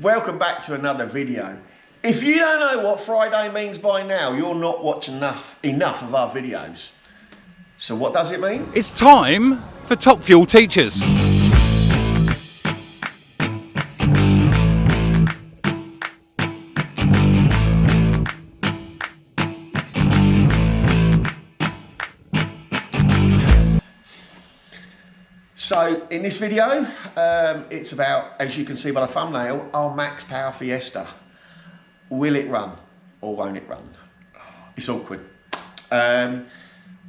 Welcome back to another video. If you don't know what Friday means by now, you're not watching enough of our videos. So what does it mean? It's time for Top Fuel Teachers. So in this video, it's about, as you can see by the thumbnail, our Max Power Fiesta. Will it run or won't it run? It's awkward.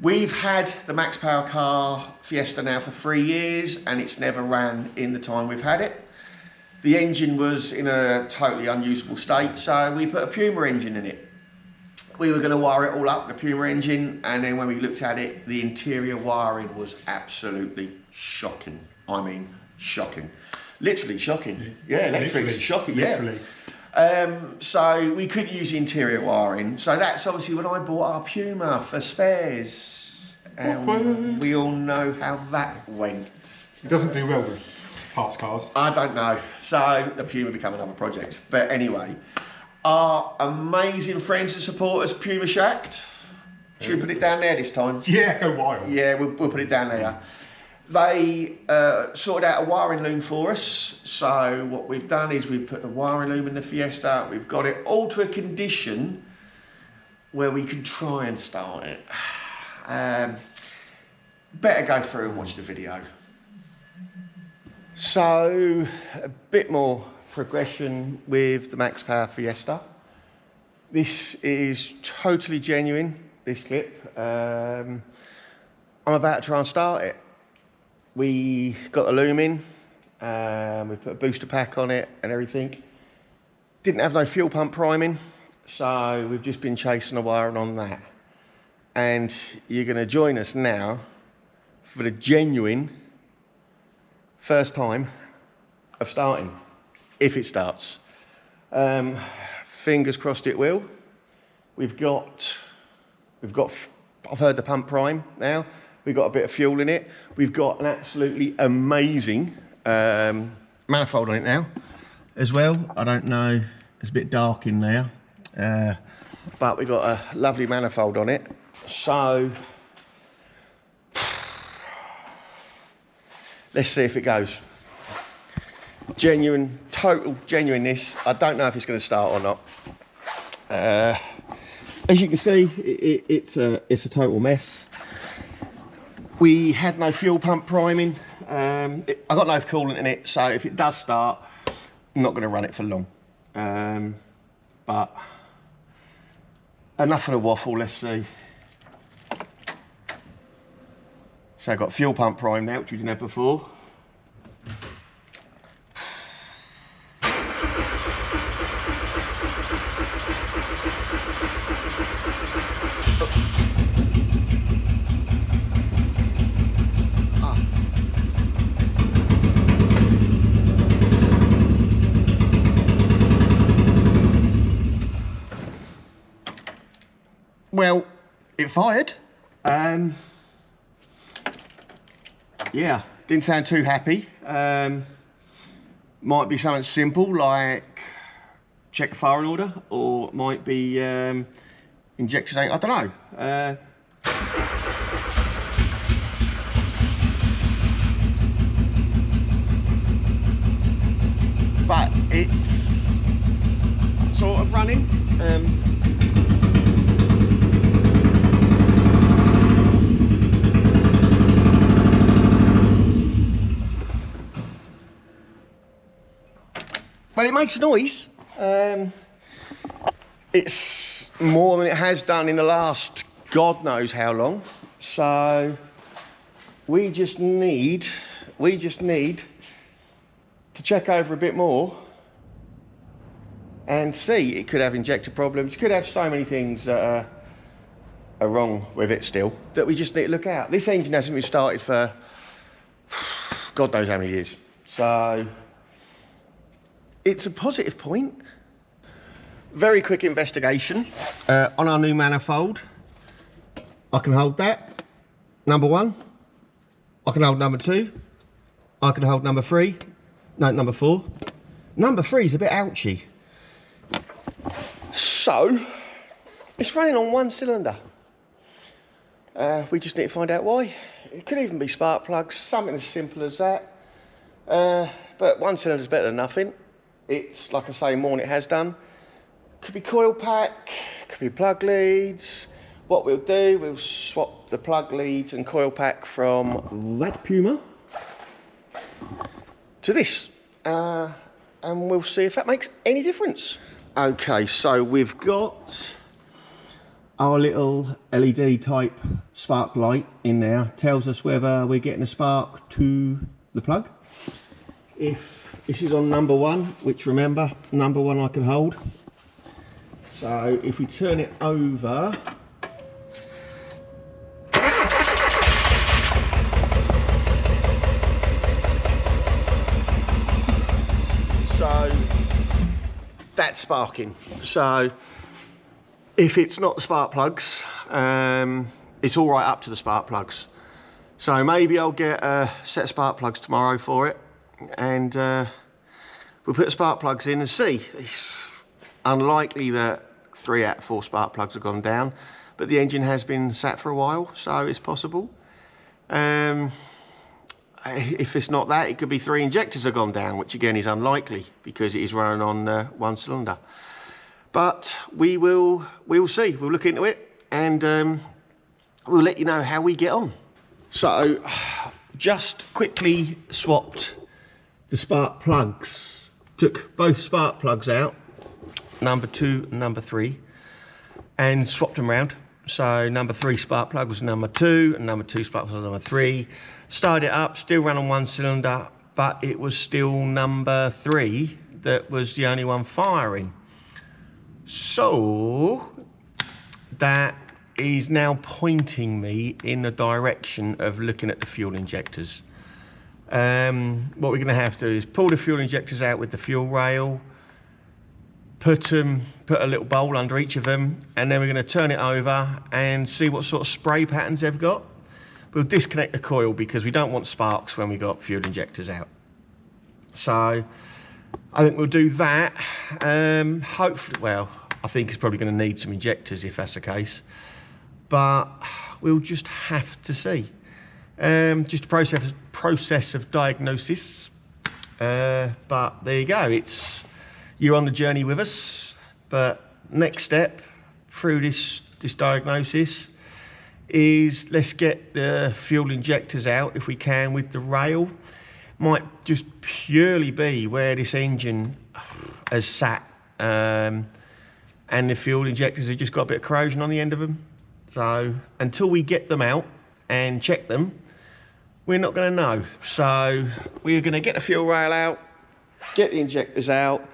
We've had the Max Power car Fiesta now for 3 years and it's never ran in the time we've had it. The engine was in a totally unusable state, so we put a Puma engine in it. We were going to wire it all up, the Puma engine, and then when we looked at it, the interior wiring was absolutely shocking. I mean, shocking. Literally shocking. Yeah, electrics, shocking, literally. Yeah. So we couldn't use the interior wiring. So that's obviously when I bought our Puma for spares. And we all know how that went. It doesn't do well with parts cars. I don't know. So the Puma became another project. But anyway, our amazing friends and supporters, Puma Shacked. Should we put it down there this time? Yeah, go wild. Yeah, we'll put it down there. They sorted out a wiring loom for us. So what we've done is we've put the wiring loom in the Fiesta. We've got it all to a condition where we can try and start it. Better go through and watch the video. So a bit more progression with the Max Power Fiesta. This is totally genuine, this clip. I'm about to try and start it. We got the loom in, we put a booster pack on it and everything. Didn't have no fuel pump priming, so we've just been chasing the wiring on that. And you're going to join us now for the genuine first time of starting, if it starts. Fingers crossed it will. We've got, I've heard the pump prime now. We've got a bit of fuel in it. We've got an absolutely amazing manifold on it now as well. I don't know, it's a bit dark in there, but we've got a lovely manifold on it. So let's see if it goes. Genuine, total genuineness. I don't know if it's going to start or not. As you can see, it's a total mess. We had no fuel pump priming. I got no coolant in it, so if it does start, I'm not going to run it for long. But enough of the waffle. Let's see. So I've got fuel pump prime now, which we didn't have before. Well, it fired. Yeah, didn't sound too happy. Might be something simple like check the firing order, or it might be injector tank, I don't know. But it's sort of running. Well, it makes a noise. It's more than it has done in the last God knows how long. So we just need to check over a bit more and see. It could have injector problems. It could have so many things that are wrong with it still that we just need to look out. This engine hasn't been started for God knows how many years. So it's a positive point. Very quick investigation on our new manifold. I can hold that, number one. I can hold number two. I can hold number three. No, number four. Number 3 is a bit ouchy. So, it's running on 1 cylinder. We just need to find out why. It could even be spark plugs, something as simple as that. But 1 cylinder is better than nothing. It's, like I say, more than it has done. Could be coil pack, could be plug leads. What we'll do, we'll swap the plug leads and coil pack from that Puma to this. And we'll see if that makes any difference. Okay, so we've got our little LED type spark light in there. Tells us whether we're getting a spark to the plug. If this is on number 1, which remember, number 1 I can hold. So if we turn it over, so that's sparking. So if it's not the spark plugs, it's all right up to the spark plugs. So maybe I'll get a set of spark plugs tomorrow for it, and we'll put the spark plugs in and see. It's unlikely that 3 out of 4 spark plugs have gone down, but the engine has been sat for a while, so it's possible. If it's not that, it could be 3 injectors have gone down, which again is unlikely because it is running on 1 cylinder. But we will see. We'll look into it, and we'll let you know how we get on. So, just quickly swapped the spark plugs. Took both spark plugs out, number 2 and number 3, and swapped them around. So number 3 spark plug was number 2, and number 2 spark plug was number 3. Started it up, still ran on 1 cylinder, but it was still number 3 that was the only one firing. So that is now pointing me in the direction of looking at the fuel injectors. What we're going to have to do is pull the fuel injectors out with the fuel rail, put a little bowl under each of them, and then we're going to turn it over and see what sort of spray patterns they've got. We'll disconnect the coil because we don't want sparks when we got fuel injectors out. So I think we'll do that. Hopefully, well, I think it's probably going to need some injectors if that's the case, but we'll just have to see. Just a process of diagnosis, but there you go. You're on the journey with us, but next step through this diagnosis is let's get the fuel injectors out if we can with the rail. Might just purely be where this engine has sat, and the fuel injectors have just got a bit of corrosion on the end of them. So until we get them out and check them, we're not going to know. So we're going to get the fuel rail out, get the injectors out,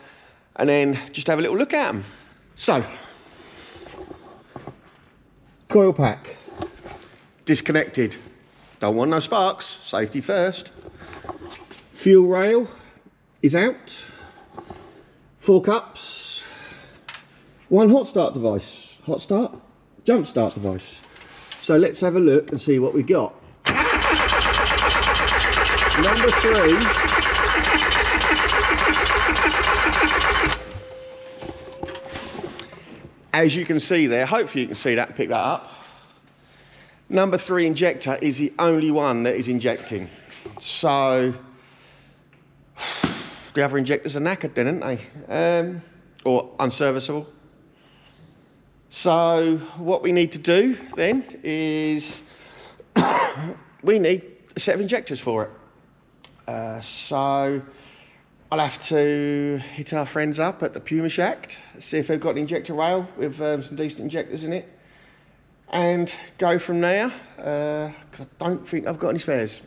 and then just have a little look at them. So, coil pack disconnected. Don't want no sparks, safety first. Fuel rail is out. 4 cups. 1 hot start device. Hot start, jump start device. So let's have a look and see what we got. Number 3. As you can see there, hopefully you can see that and pick that up. Number 3 injector is the only one that is injecting. So the other injectors are knackered then, aren't they? Or unserviceable. So what we need to do then is we need a set of injectors for it. So I'll have to hit our friends up at the Puma Shack, see if they've got an injector rail with some decent injectors in it, and go from there, because I don't think I've got any spares.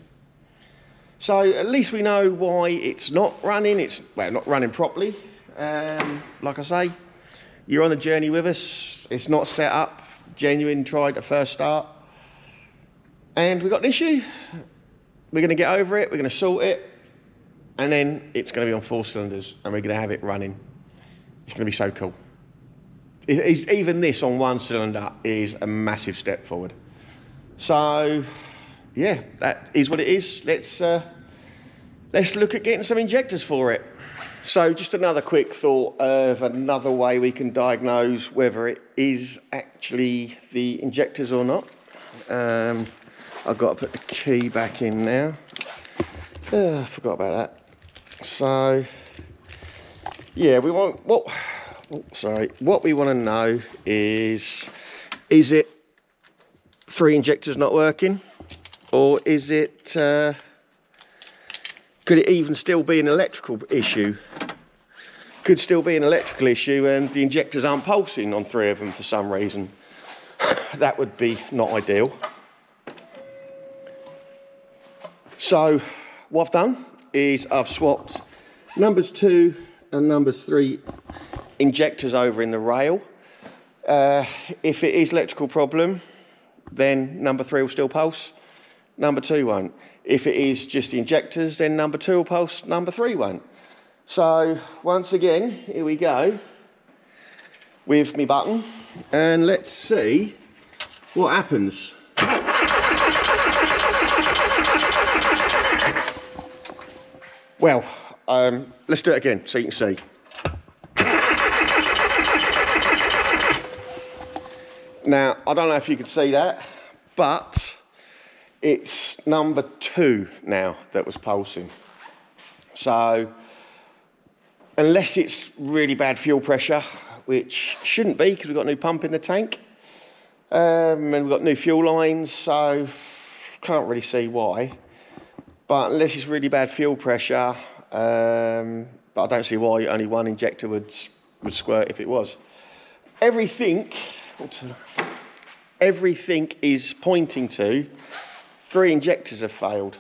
So at least we know why it's not running. It's, well, not running properly. Like I say, you're on the journey with us. It's not set up, genuine, tried at first start. And we've got an issue. We're going to get over it, we're going to sort it, and then it's going to be on 4 cylinders, and we're going to have it running. It's going to be so cool. Even this on 1 cylinder is a massive step forward. So, yeah, that is what it is. Let's let's look at getting some injectors for it. So just another quick thought of another way we can diagnose whether it is actually the injectors or not. I've got to put the key back in now. I forgot about that. So yeah, we want what we want to know is it 3 injectors not working, or is it could it even still be an electrical issue? Could still be an electrical issue and the injectors aren't pulsing on 3 of them for some reason. That would be not ideal. So what I've done is I've swapped numbers 2 and numbers 3 injectors over in the rail. If it is electrical problem, then number 3 will still pulse, number 2 won't. If it is just the injectors, then number 2 will pulse, number 3 won't. So once again, here we go with my button, and let's see what happens. Well, let's do it again so you can see. Now, I don't know if you can see that, but it's number 2 now that was pulsing. So, unless it's really bad fuel pressure, which shouldn't be because we've got a new pump in the tank, and we've got new fuel lines, so can't really see why. But unless it's really bad fuel pressure, but I don't see why only 1 injector would squirt if it was. Everything is pointing to 3 injectors have failed,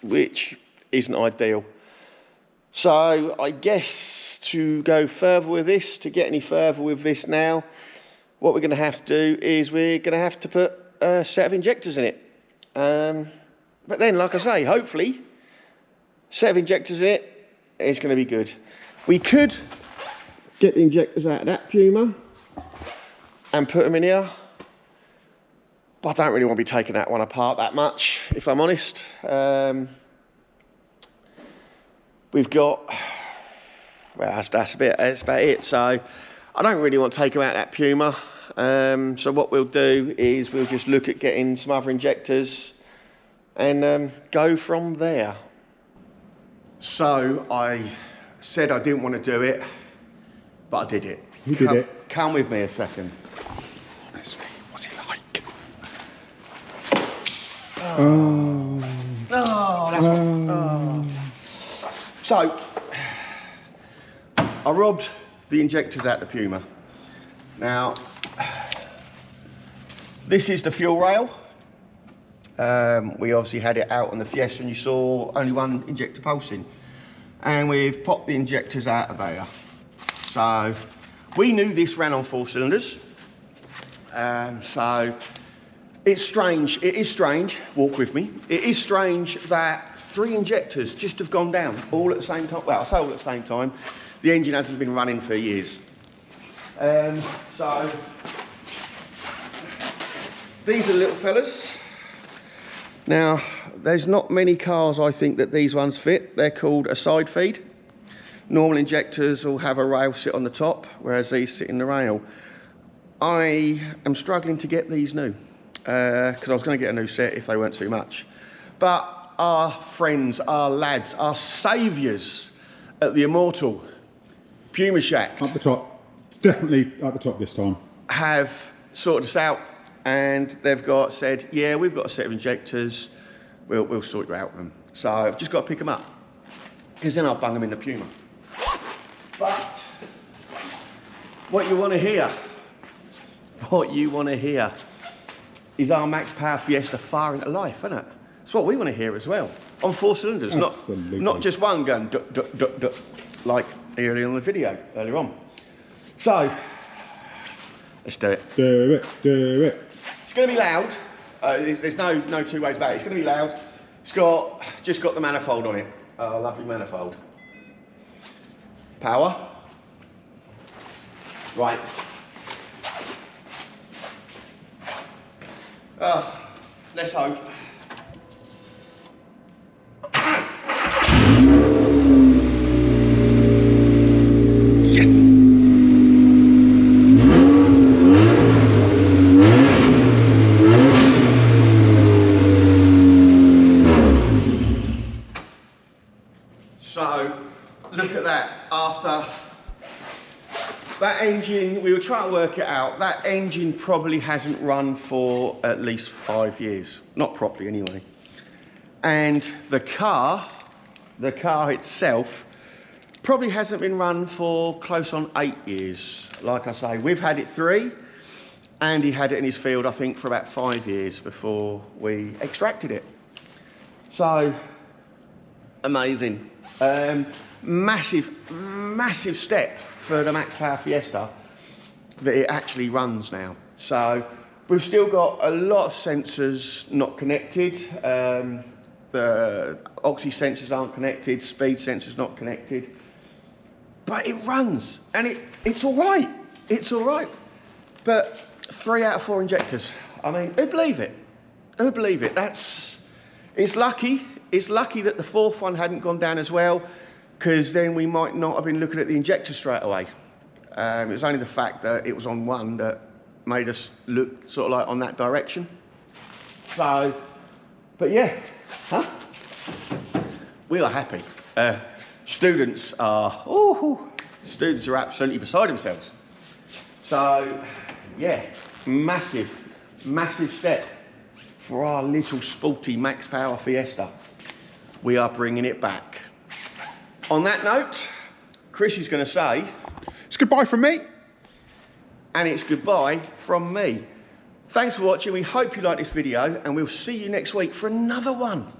which isn't ideal. So I guess to go further with this, to get any further with this now, what we're going to have to do is we're going to have to put a set of injectors in it. But then, like I say, hopefully, set of injectors in it is going to be good. We could get the injectors out of that Puma and put them in here, but I don't really want to be taking that one apart that much, if I'm honest. We've got, well, that's about it. So I don't really want to take them out of that Puma. So what we'll do is we'll just look at getting some other injectors and go from there. So I said I didn't want to do it, but I did it. You did it. Come with me a second. Honestly, what's it like? So I robbed the injectors out the Puma. Now, this is the fuel rail. We obviously had it out on the Fiesta and you saw only 1 injector pulsing. And we've popped the injectors out of there. So we knew this ran on 4 cylinders. So it's strange, it is strange, walk with me. It is strange that 3 injectors just have gone down all at the same time. Well, I say all at the same time. The engine hasn't been running for years. So these are little fellas. Now, there's not many cars I think that these ones fit. They're called a side feed. Normal injectors will have a rail sit on the top, whereas these sit in the rail. I am struggling to get these new, because I was going to get a new set if they weren't too much. But our friends, our lads, our saviours at the immortal Puma Shack Up the top. It's definitely at the top this time. have sorted us out, and they've said, yeah, we've got a set of injectors, we'll sort you out with them. So I've just got to pick them up, because then I'll bung them in the Puma. But what you want to hear is our Max Power Fiesta firing to life, isn't it? That's what we want to hear as well, on 4 cylinders. Not just one going duck, duck, duck, duck, like earlier on the video, earlier on. So, let's do it. Do it, do it. It's going to be loud. There's no 2 ways about it. It's going to be loud. It's just got the manifold on it. Oh, lovely manifold. Power. Right. Let's hope. look at that. After that engine, we were trying to work it out, that engine probably hasn't run for at least 5 years. Not properly anyway. And the car itself, probably hasn't been run for close on 8 years. Like I say, we've had it 3. Andy had it in his field, I think, for about 5 years before we extracted it. So, amazing. Massive step for the Max Power Fiesta that it actually runs now. So, we've still got a lot of sensors not connected. The oxy sensors aren't connected, speed sensors not connected. But it runs, and it's all right. It's all right. But 3 out of 4 injectors. I mean, who'd believe it? Who'd believe it? It's lucky. It's lucky that the 4th one hadn't gone down as well, because then we might not have been looking at the injector straight away. It was only the fact that it was on one that made us look sort of like on that direction. So, but yeah, we are happy. Students are absolutely beside themselves. So, yeah, massive step for our little sporty Max Power Fiesta. We are bringing it back. On that note, Chris is going to say, It's goodbye from me. and it's goodbye from me. Thanks for watching. We hope you like this video, and we'll see you next week for another one.